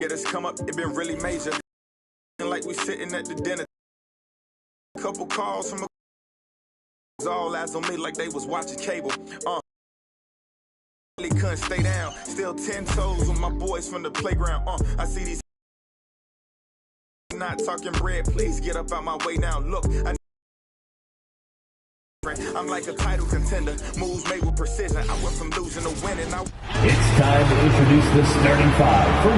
Yeah, this come up, it been really major. Like we sitting at the dinner. Couple calls from all eyes on me like they was watching cable. Really couldn't stay down. Still 10 toes with my boys from the playground. I see these not talking bread. Please get up out my way now. Look, I'm like a title contender. Moves made with precision. I went from losing to winning. It's time to introduce the starting five for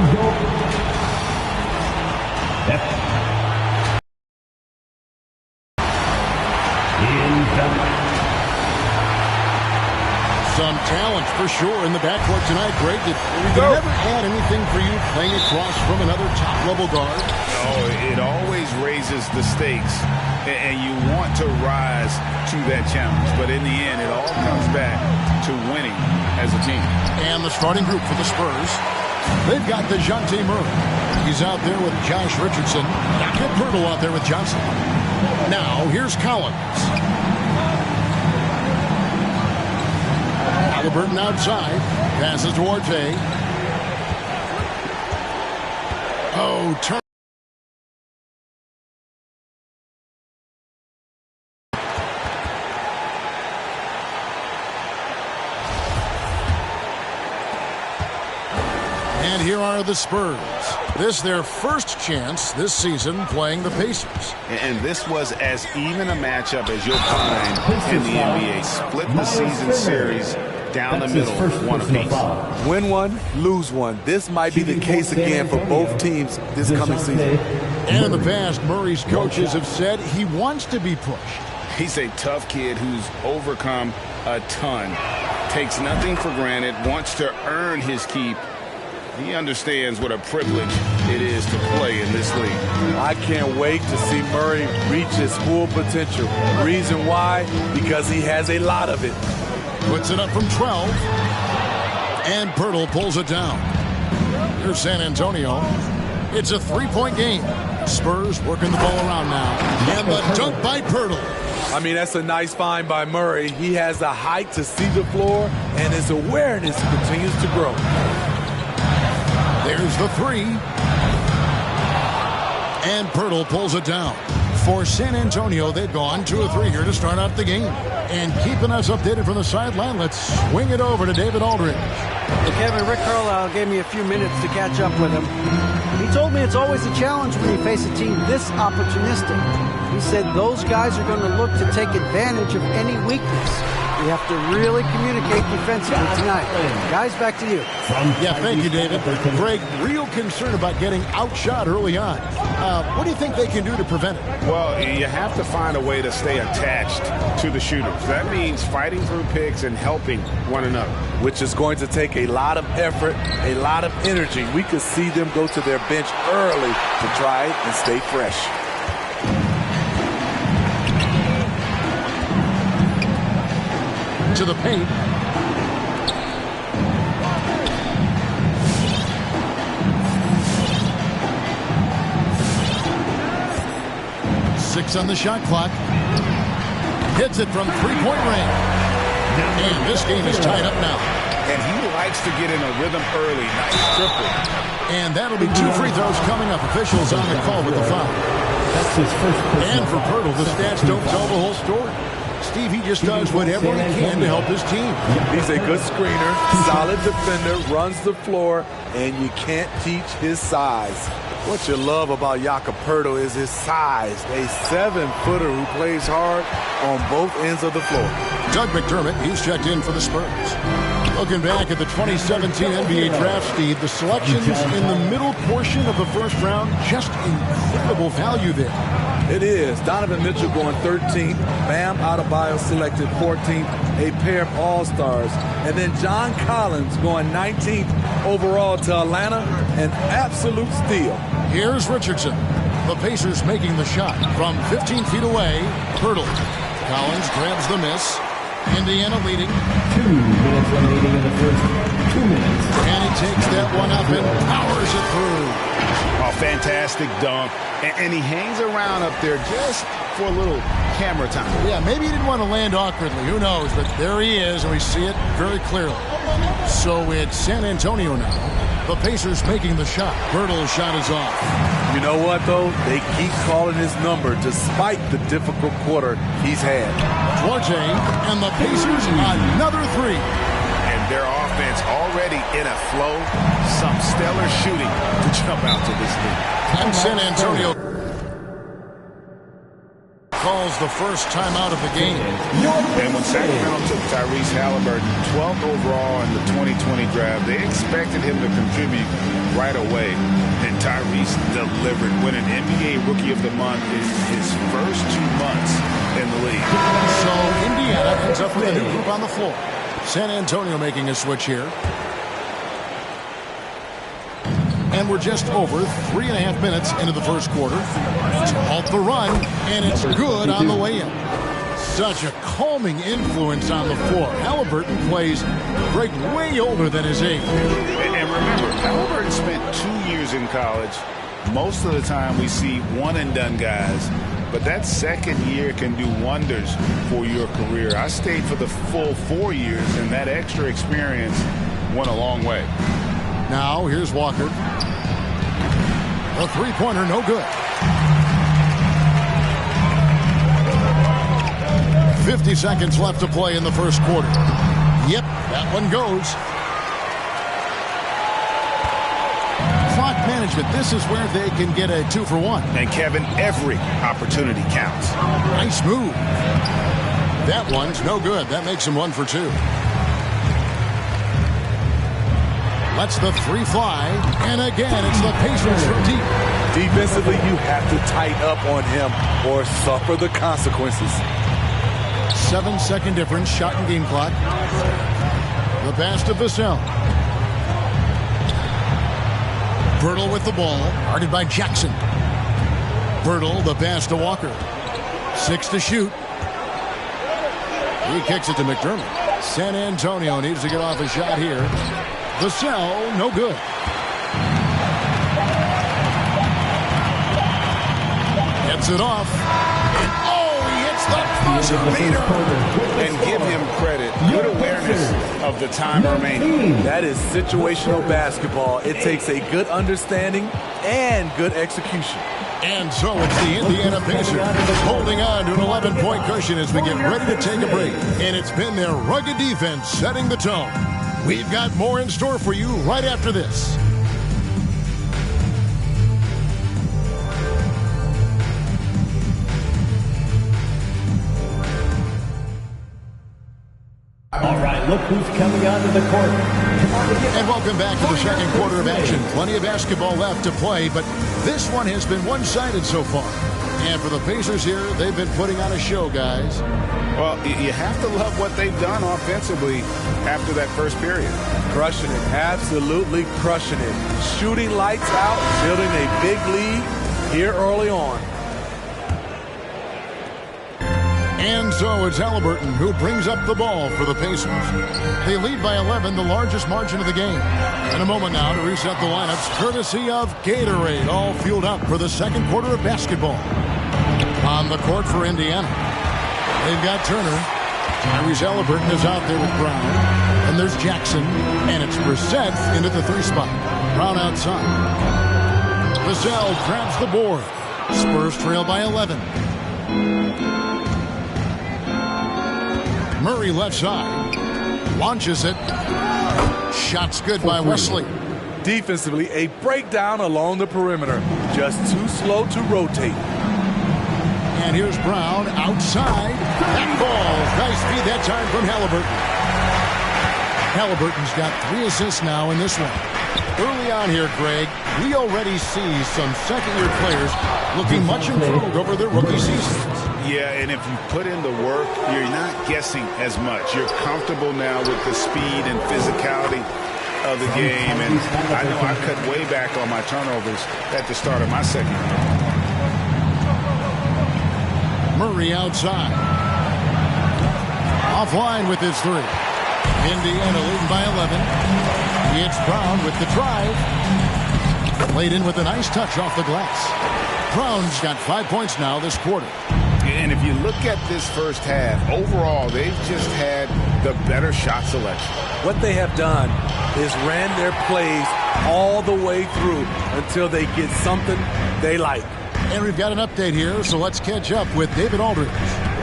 Some talent for sure in the backcourt tonight, Greg. Did never add anything for you playing across from another top-level guard? Oh, it always raises the stakes, and you want to rise to that challenge. But in the end, it all comes back to winning as a team. And the starting group for the Spurs, they've got DeJounte Murray. He's out there with Josh Richardson. Kid Pirtle out there with Johnson. Now, here's Collins. Halliburton outside. Passes to Orte. Oh, turn. And here are the Spurs. This their first chance this season playing the Pacers. And this was as even a matchup as you'll find in the NBA. Split the season series down the middle, one apiece. Win one, lose one. This might be the case again for both teams this coming season. And in the past, Murray's coaches have said he wants to be pushed. He's a tough kid who's overcome a ton. Takes nothing for granted, wants to earn his keep. He understands what a privilege it is to play in this league. I can't wait to see Murray reach his full potential. Reason why? Because he has a lot of it. Puts it up from 12. And Pirtle pulls it down. Here's San Antonio. It's a three-point game. Spurs working the ball around now. And the dunk by Pirtle. I mean, that's a nice find by Murray. He has the height to see the floor, and his awareness continues to grow. There's the three. And Pirtle pulls it down. For San Antonio, they've gone 2 of 3 here to start out the game. And keeping us updated from the sideline, let's swing it over to David Aldridge. Well, Kevin, Rick Carlisle gave me a few minutes to catch up with him. He told me it's always a challenge when you face a team this opportunistic. He said those guys are going to look to take advantage of any weakness. We have to really communicate defensively tonight. Guys, back to you. Yeah, thank you, David. Greg, real concern about getting outshot early on. What do you think they can do to prevent it? Well, you have to find a way to stay attached to the shooters. That means fighting through picks and helping one another. Which is going to take a lot of effort, a lot of energy. We could see them go to their bench early to try and stay fresh. To the paint. Six on the shot clock. Hits it from three-point range. And this game is tied up now. And he likes to get in a rhythm early. Nice triple. And that'll be 2 free throws coming up. Officials on the call with the foul. That's his first. And for Pirtle, the stats don't tell the whole story. Steve, he just does whatever he can to help his team. He's a good screener, solid defender, runs the floor, and you can't teach his size. What you love about Jakob Pirtle is his size. A 7-footer who plays hard on both ends of the floor. Doug McDermott, he's checked in for the Spurs. Looking back at the 2017 NBA draft, Steve, the selections in the middle portion of the first round, just incredible value there. It is. Donovan Mitchell going 13th. Bam Adebayo selected 14th. A pair of All-Stars. And then John Collins going 19th overall to Atlanta. An absolute steal. Here's Richardson. The Pacers making the shot from 15 feet away. Pirtle. Collins grabs the miss. Indiana leading. 2 minutes remaining in the first. 2 minutes. And he takes that one up and powers it through. Oh, fantastic dunk. And he hangs around up there just for a little camera time. Yeah, maybe he didn't want to land awkwardly. Who knows? But there he is, and we see it very clearly. So it's San Antonio now. The Pacers making the shot. Bertle's shot is off. You know what, though? They keep calling his number despite the difficult quarter he's had. Duarte and the Pacers another three. And their offense already in a flow. Some stellar shooting to jump out to this lead. And San Antonio calls the first timeout of the game. And when Sacramento took Tyrese Halliburton 12th overall in the 2020 draft, they expected him to contribute right away. And Tyrese delivered, winning NBA Rookie of the Month in his first 2 months in the league. So Indiana ends up with a new group on the floor. San Antonio making a switch here. And we're just over 3.5 minutes into the first quarter. To halt the run, and it's good on the way in. Such a calming influence on the floor. Halliburton plays Greg way older than his age. And remember, Halliburton spent 2 years in college. Most of the time we see one-and-done guys. But that second year can do wonders for your career. I stayed for the full 4 years, and that extra experience went a long way. Now, here's Walker. The three-pointer, no good. 50 seconds left to play in the first quarter. Yep, that one goes. Clock management, this is where they can get a 2-for-1. And Kevin, every opportunity counts. Nice move. That one's no good. That makes him 1 for 2. Lets the three fly, and again, it's the Pacers from deep. Defensively, you have to tighten up on him or suffer the consequences. 7-second difference, shot and game clock. The pass to Vassell. Bertle with the ball, guarded by Jackson. Bertle, the pass to Walker. 6 to shoot. He kicks it to McDermott. San Antonio needs to get off a shot here. Vassell, no good. Gets it off. And he hits the buzzer beater. And give him credit. Good awareness of the time remaining. That is situational basketball. It takes a good understanding and good execution. And so it's the Indiana Pacers holding on to an 11-point cushion as we get ready to take a break. And it's been their rugged defense setting the tone. We've got more in store for you right after this. All right, look who's coming onto the court. And welcome back to the second quarter of action. Plenty of basketball left to play, but this one has been one-sided so far. And for the Pacers here, they've been putting on a show, guys. Well, you have to love what they've done offensively after that first period. Crushing it. Absolutely crushing it. Shooting lights out, building a big lead here early on. And so it's Halliburton who brings up the ball for the Pacers. They lead by 11, the largest margin of the game. In a moment now to reset the lineups, courtesy of Gatorade, all fueled up for the second quarter of basketball. On the court for Indiana, they've got Turner. Tyrese Halliburton is out there with Brown. And there's Jackson. And it's Brissett into the 3 spot. Brown outside. Vassell grabs the board. Spurs trail by 11. Murray left side. Launches it. Shots good by Wesley. Defensively, a breakdown along the perimeter. Just too slow to rotate. And here's Brown outside. That falls. Nice feed that time from Halliburton. Halliburton's got 3 assists now in this one. Early on here, Greg, we already see some second-year players looking much improved over their rookie seasons. Yeah, and if you put in the work, you're not guessing as much. You're comfortable now with the speed and physicality of the game. And I know I cut way back on my turnovers at the start of my second year. Murray outside. Offline with his 3. Indiana leading by 11. It's Brown with the drive. Played in with a nice touch off the glass. Brown's got 5 points now this quarter. And if you look at this first half, overall, they've just had the better shot selection. What they have done is ran their plays all the way through until they get something they like. And we've got an update here, so let's catch up with David Aldridge.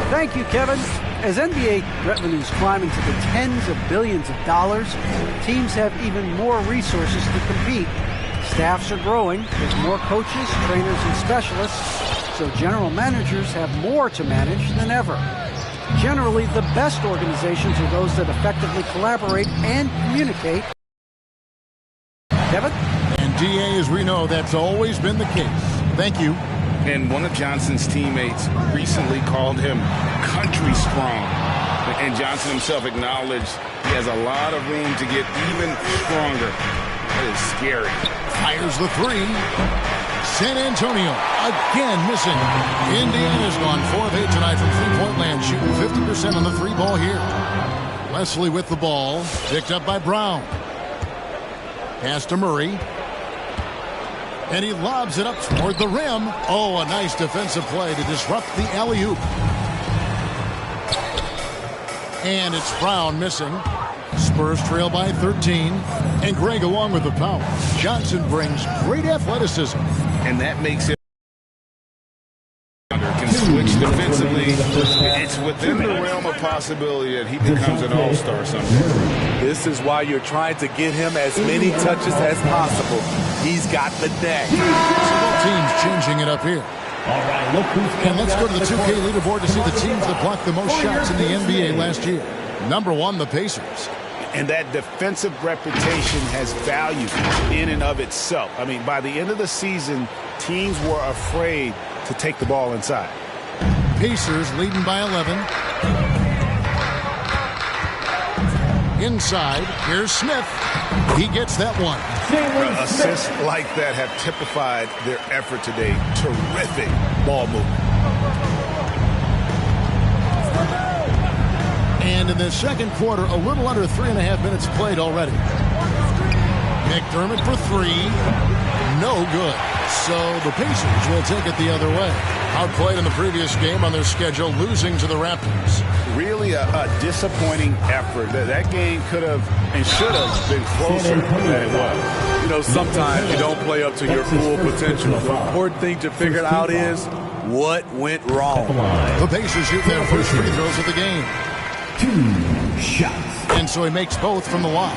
Thank you, Kevin. As NBA revenues climb into the tens of billions of dollars, teams have even more resources to compete. Staffs are growing with more coaches, trainers, and specialists, so general managers have more to manage than ever. Generally, the best organizations are those that effectively collaborate and communicate. Kevin? And DA, as we know, that's always been the case. Thank you. And one of Johnson's teammates recently called him country strong. And Johnson himself acknowledged he has a lot of room to get even stronger. That is scary. Fires the three. San Antonio again missing. Indiana's gone 4 of 8 tonight from three-point land, shooting 50% on the three ball here. Wesley with the ball, picked up by Brown. Pass to Murray. And he lobs it up toward the rim. Oh, a nice defensive play to disrupt the alley-oop. And it's Brown missing. Spurs trail by 13. And Greg along with the power. Johnson brings great athleticism. And that makes him can switch defensively. It's within the realm of possibility that he becomes an all-star someday. This is why you're trying to get him as many touches as possible. He's got the deck. So both teams changing it up here. All right, look who's And let's go to the 2K leaderboard to see the teams that blocked the most shots in the NBA last year. Number 1, the Pacers. And that defensive reputation has value in and of itself. I mean, by the end of the season, teams were afraid to take the ball inside. Pacers leading by 11. Inside, here's Smith. He gets that one. Assists like that have typified their effort today. Terrific ball movement. And in the second quarter, a little under 3.5 minutes played already. McDermott for three. No good. So the Pacers will take it the other way. Outplayed in the previous game on their schedule, losing to the Raptors. Really a disappointing effort. That game could have and should have been closer than it was. You know, sometimes you don't play up to your full potential. The important thing to figure out is what went wrong. The Pacers shoot their first free throws of the game. 2 shots. And so he makes both from the line.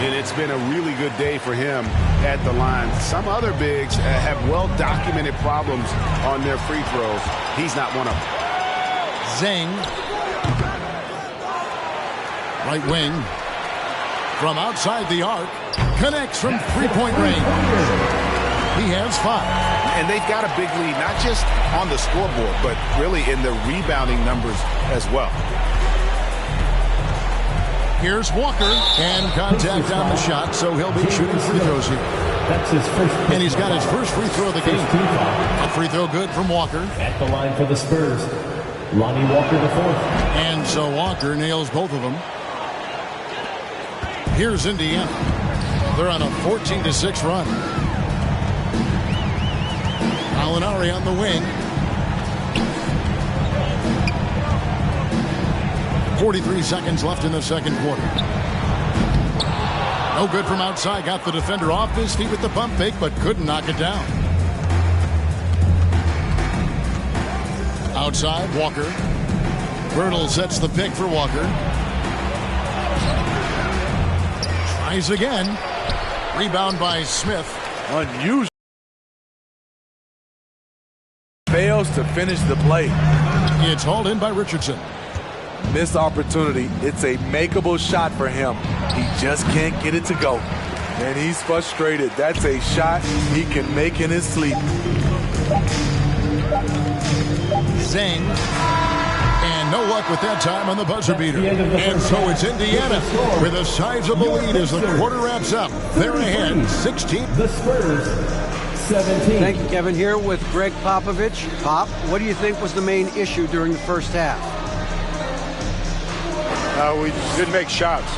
And it's been a really good day for him at the line. Some other bigs have well-documented problems on their free throws. He's not one of them. Zeng. Right wing. From outside the arc. Connects from three-point range. He has 5. And they've got a big lead, not just on the scoreboard, but really in the rebounding numbers as well. Here's Walker, and contact on the shot, so he'll be shooting free throws here. That's his first. And he's got his first free throw of the game. A free throw good from Walker. At the line for the Spurs, Lonnie Walker the fourth. And so Walker nails both of them. Here's Indiana. They're on a 14-6 run. Alinari on the wing. 43 seconds left in the second quarter. No good from outside. Got the defender off his feet with the pump fake, but couldn't knock it down. Outside, Walker. Bertle sets the pick for Walker. Tries again. Rebound by Smith. Unusual. Fails to finish the play. It's hauled in by Richardson. Missed opportunity. It's a makeable shot for him. He just can't get it to go. And he's frustrated. That's a shot he can make in his sleep. Zeng. And no luck with that time on the buzzer beater. And so it's Indiana with a sizable lead as the quarter wraps up. They're ahead, 16. The Spurs, 17. Thank you, Kevin. Here with Greg Popovich. Pop, what do you think was the main issue during the first half? We didn't make shots.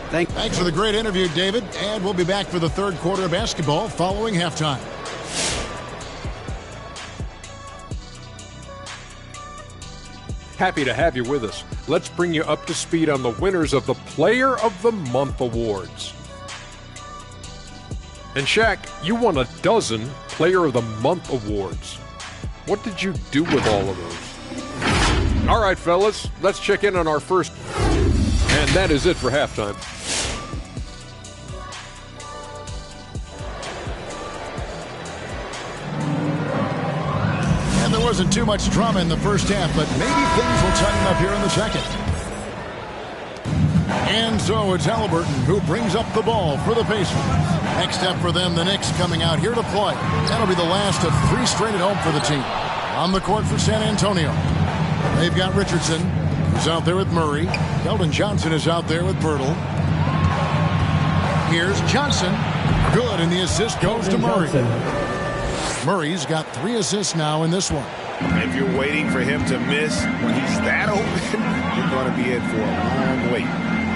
Thanks for the great interview, David. And we'll be back for the third quarter of basketball following halftime. Happy to have you with us. Let's bring you up to speed on the winners of the Player of the Month awards. And Shaq, you won a dozen Player of the Month awards. What did you do with all of those? All right, fellas, let's check in on our first. And that is it for halftime. And there wasn't too much drama in the first half, but maybe things will tighten up here in the second. And so it's Halliburton who brings up the ball for the Pacers. Next up for them, the Knicks coming out here to play. That'll be the last of 3 straight at home for the team. On the court for San Antonio, they've got Richardson, who's out there with Murray. Keldon Johnson is out there with Pirtle. Here's Johnson. Good, and the assist goes to Murray. Murray's got 3 assists now in this one. If you're waiting for him to miss when he's that open, you're going to be in for a long wait.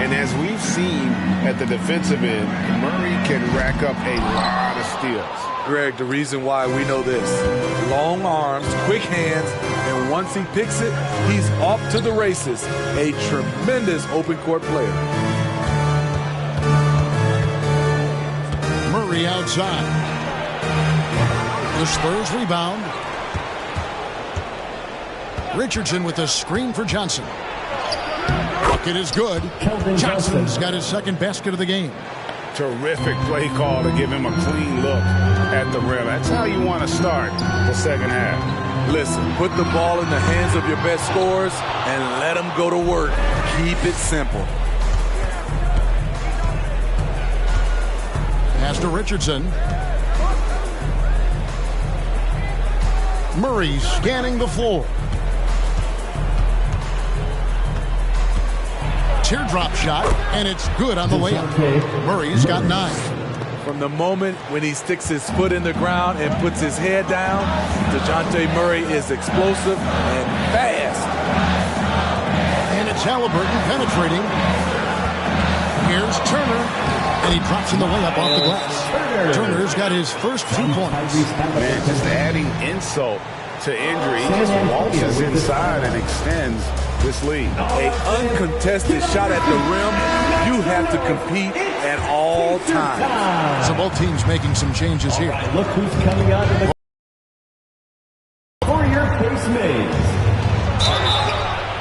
And as we've seen at the defensive end, Murray can rack up a lot of steals. Greg, the reason why we know this: long arms, quick hands, and once he picks it, he's off to the races. A tremendous open court player. Murray outside. The Spurs rebound. Richardson with a screen for Johnson. Bucket is good. Johnson's got his second basket of the game. Terrific play call to give him a clean look at the rim. That's how you want to start the second half. Listen, put the ball in the hands of your best scorers and let them go to work. Keep it simple. Pass to Richardson. Murray scanning the floor. Teardrop shot, and it's good on the layup. Murray's got 9. From the moment when he sticks his foot in the ground and puts his head down, DeJounte Murray is explosive and fast. And it's Halliburton penetrating. Here's Turner, and he drops in the layup off the glass. Turner's got his first 2 points. Man, just adding insult to injury. He just waltzes inside and extends this lead. An uncontested shot at the rim. You have to compete at all times. So both teams making some changes here. Look who's coming out of the for your face maze.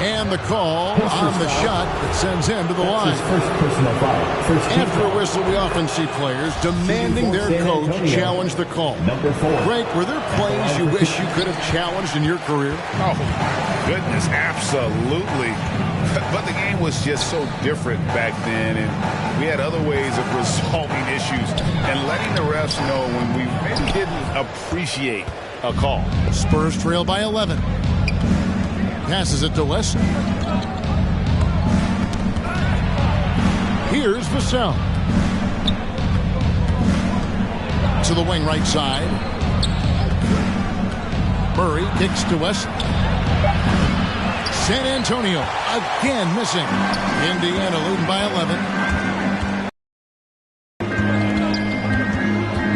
And the call on the shot that sends him to the line. First personal foul. After a whistle, we often see players demanding their coach challenge the call. Greg, were there plays you wish you could have challenged in your career? Oh, goodness, absolutely. But the game was just so different back then, and we had other ways of resolving issues and letting the refs know when we maybe didn't appreciate a call. Spurs trail by 11. Passes it to West. Here's Vassell. To the wing right side. Murray kicks to West. San Antonio again missing. Indiana leading by 11.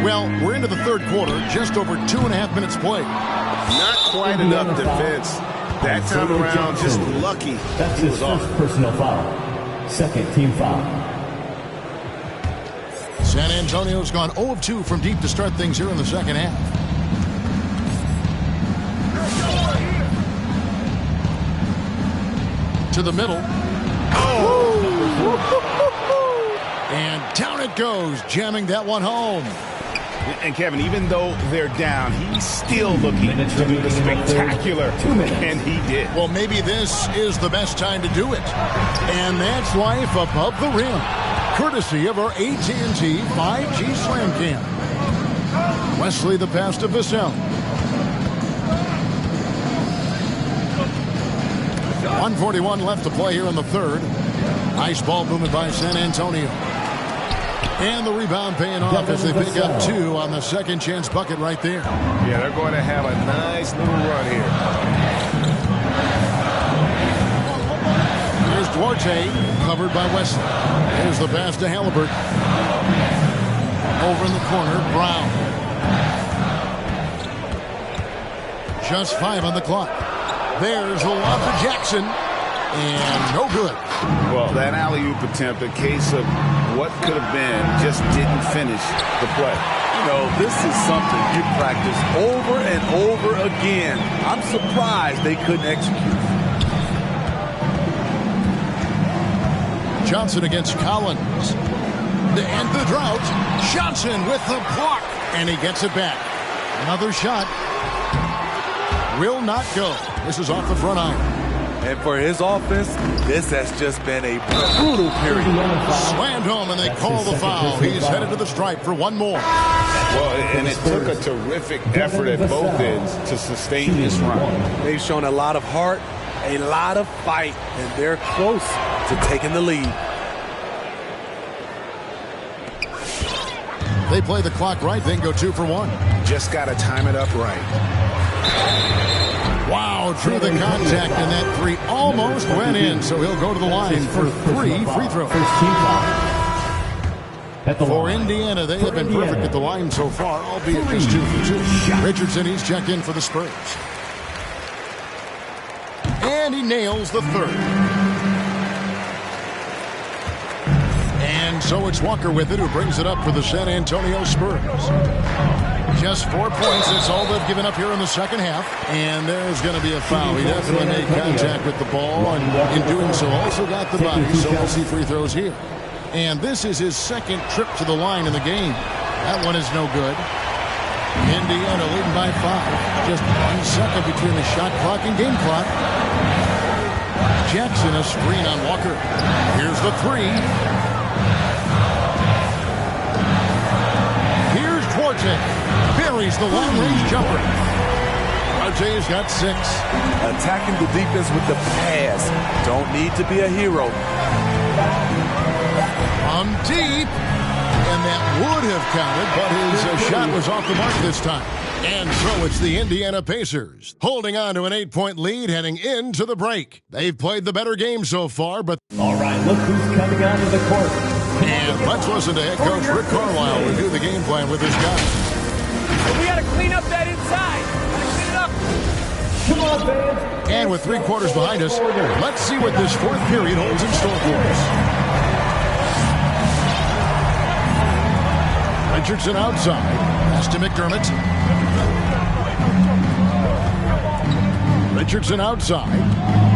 Well, we're into the third quarter. Just over 2.5 minutes played. Not quite enough defense. That time around, just lucky. That's his first personal foul. Second team foul. San Antonio's gone 0 of 2 from deep to start things here in the second half. To the middle. Oh! And down it goes, jamming that one home. And Kevin, even though they're down, he's still looking to do the spectacular, and he did. Well, maybe this is the best time to do it. And that's life above the rim, courtesy of our AT&T 5G Slam Cam. Wesley the pass to Vassell. 1:41 left to play here in the third. Nice ball movement by San Antonio. And the rebound paying off as they pick up 2 on the second chance bucket right there. Yeah, they're going to have a nice little run here. Duarte, covered by Wesley. There's the pass to Halliburton. Over in the corner, Brown. Just 5 on the clock. There's the lob to Jackson. And no good. Well, that alley-oop attempt, a case of what could have been, just didn't finish the play. You know, this is something you practice over and over again. I'm surprised they couldn't execute. Johnson against Collins. To end the drought, Johnson with the block. And he gets it back. Another shot. Will not go. This is off the front iron. And for his offense, this has just been a brutal period. Slammed home, and they call the foul. He's headed to the stripe for one more. Well, and it took a terrific effort at both ends to sustain this run. They've shown a lot of heart, a lot of fight, and they're close to taking the lead. They play the clock right, then go 2 for 1. Just got to time it up right. Wow, drew the contact, and that 3 almost went in, so he'll go to the line for 3 free throws. For Indiana, they have been perfect at the line so far, albeit just 2 for 2. Richardson, he's checked in for the Spurs. And he nails the third. And so it's Walker with it, who brings it up for the San Antonio Spurs. Just 4 points. That's all they've given up here in the second half. And there's going to be a foul. He definitely made contact with the ball, and in doing so also got the body. So we'll see free throws here. And this is his second trip to the line in the game. That one is no good. Indiana leading by 5. Just 1 second between the shot clock and game clock. Jackson, a screen on Walker. Here's the 3. Here's Duarte. Buries the long-range jumper. Duarte's got 6. Attacking the defense with the pass. Don't need to be a hero. From deep. And that would have counted, but his shot was off the mark this time. And so it's the Indiana Pacers, holding on to an 8-point lead heading into the break. They've played the better game so far, but... All right, look who's coming onto the court. And let's listen to head coach Rick Carlisle review the game plan with his guys. We got to clean up that inside. Clean it up. Come on, fans. And with 3 quarters behind us, let's see what this 4th period holds in store for us. Richardson outside. Pass to McDermott. Richardson outside.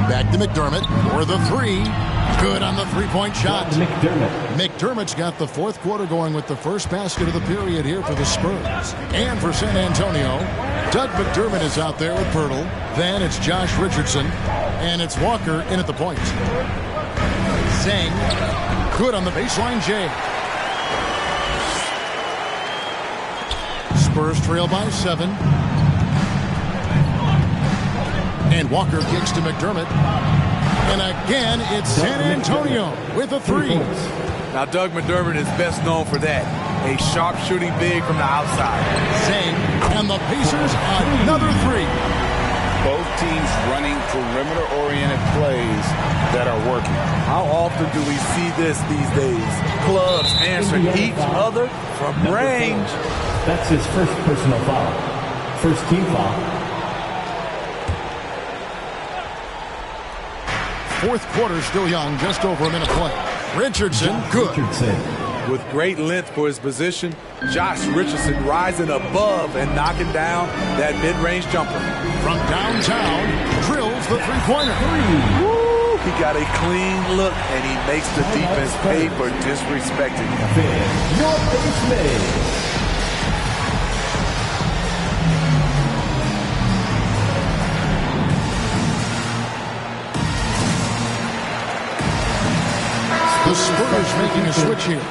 Back to McDermott for the 3. Good on the 3-point shot. McDermott's got the 4th quarter going with the first basket of the period here for the Spurs. And for San Antonio, Doug McDermott is out there with Pirtle. Then it's Josh Richardson. And it's Walker in at the point. Zeng. Good on the baseline J. Spurs trail by 7. And Walker kicks to McDermott. And again, it's San Antonio with a 3. Now, Doug McDermott is best known for that. A sharp shooting big from the outside. Zeng, and the Pacers another 3. Both teams running perimeter-oriented plays that are working. How often do we see this these days? Clubs answering each other from range. That's his first personal foul. First team foul. 4th quarter still young, just over a minute play. Richardson, good. With great length for his position, Josh Richardson rising above and knocking down that mid-range jumper. From downtown, drills the 3-pointer. Woo! He got a clean look, and he makes the defense pay for disrespecting him. Your base made. The Spurs making a switch here.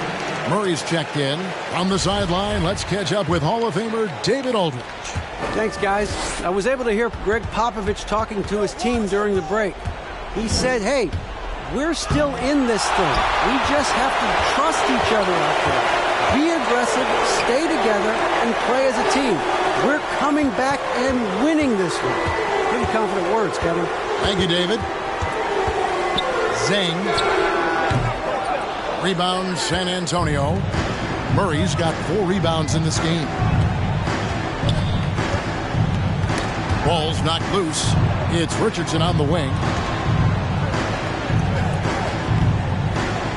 Murray's checked in. On the sideline, let's catch up with Hall of Famer David Aldridge. Thanks, guys. I was able to hear Greg Popovich talking to his team during the break. He said, hey, we're still in this thing. We just have to trust each other out there. Be aggressive, stay together, and play as a team. We're coming back and winning this one. Pretty confident words, Kevin. Thank you, David. Zeng. Rebound, San Antonio. Murray's got 4 rebounds in this game. Ball's knocked loose. It's Richardson on the wing.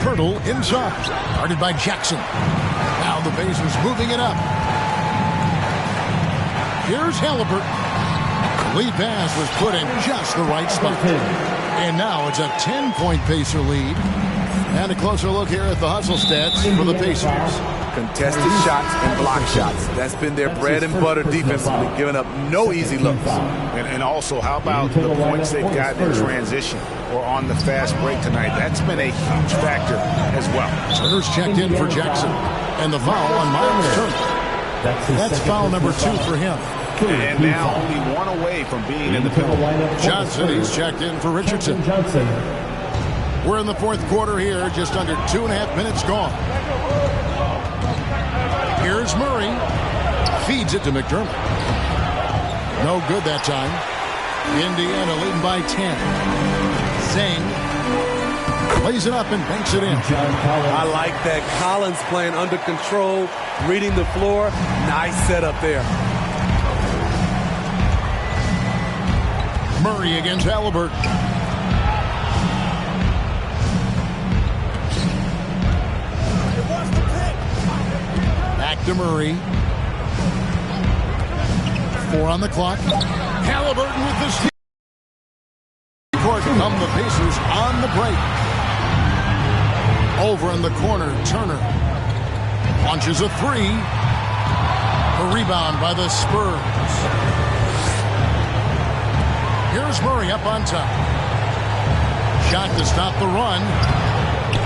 Pirtle inside. Guarded by Jackson. Now the Pacers moving it up. Here's Halliburton. Lead pass was put in just the right spot. And now it's a 10-point Pacer lead. And a closer look here at the hustle stats for the Pacers. Contested shots and block shots. That's been their bread and butter defensively, giving up no easy looks. And also, how about the points they've gotten in transition or on the fast break tonight? That's been a huge factor as well. Turner's checked in for Jackson. And the foul on Miles Turner. That's foul number 2 for him. And now only 1 away from being in the penalty. Johnson, he's checked in for Richardson. We're in the 4th quarter here, just under 2.5 minutes gone. Here's Murray. Feeds it to McDermott. No good that time. Indiana leading by 10. Zeng plays it up and banks it in. I like that. Collins playing under control, reading the floor. Nice setup there. Murray against Halliburton. Back to Murray. 4 on the clock. Halliburton with the steal. Court come the Pacers on the break. Over in the corner, Turner launches a 3. A rebound by the Spurs. Here's Murray up on top. Shot to stop the run.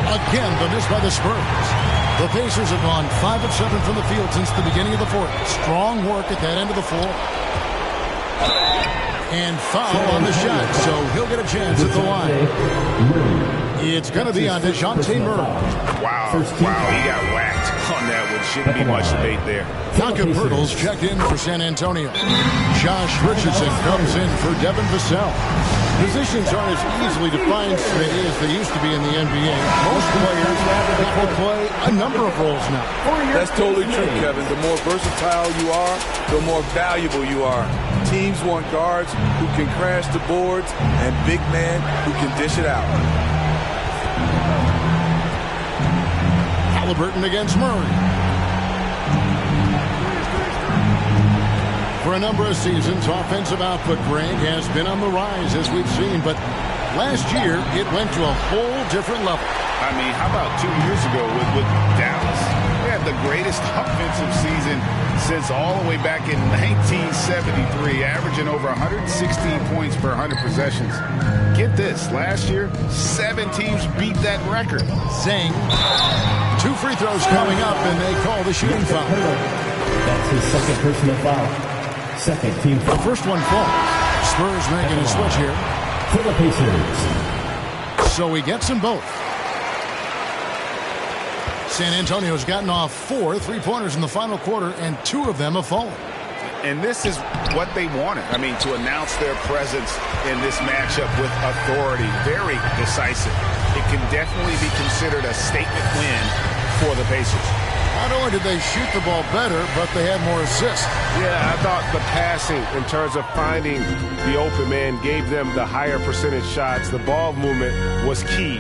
Again, the miss by the Spurs. The Pacers have gone 5 of 7 from the field since the beginning of the 4th. Strong work at that end of the floor. And foul on the shot, so he'll get a chance at the line. It's going to be on DeJounte Murray. Wow, he got whacked on that one. Shouldn't be much debate there. Jakob Pirtle's checked in for San Antonio. Josh Richardson comes in for Devin Vassell. Positions aren't as easily defined today as they used to be in the NBA. Most players have to play a number of roles now. That's totally true, Kevin. The more versatile you are, the more valuable you are. Teams want guards who can crash the boards and big men who can dish it out. Halliburton against Murray. For a number of seasons, offensive output, Greg, has been on the rise, as we've seen. But last year, it went to a whole different level. I mean, how about 2 years ago with Dallas? They had the greatest offensive season since all the way back in 1973, averaging over 116 points per 100 possessions. Get this, last year, 7 teams beat that record. Zeng, 2 free throws coming up, and they call the shooting foul. That's his second personal foul. Second team foul. The first one falls. Spurs making a switch here. For the Pacers. So he gets them both. San Antonio's gotten off 4 3-pointers in the final quarter, and 2 of them have fallen. And this is what they wanted. I mean, to announce their presence in this matchup with authority. Very decisive. It can definitely be considered a statement win for the Pacers. Not only did they shoot the ball better, but they had more assists. Yeah, I thought the passing in terms of finding the open man gave them the higher percentage shots. The ball movement was key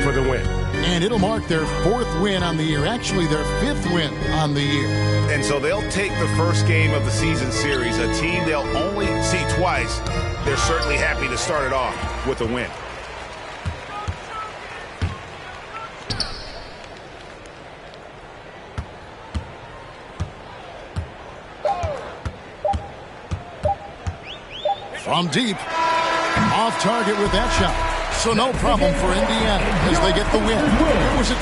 for the win. And it'll mark their 4th win on the year. Actually, their 5th win on the year. And so they'll take the first game of the season series, a team they'll only see twice. They're certainly happy to start it off with a win. From deep, off target with that shot. So no problem for Indiana as they get the win. It was a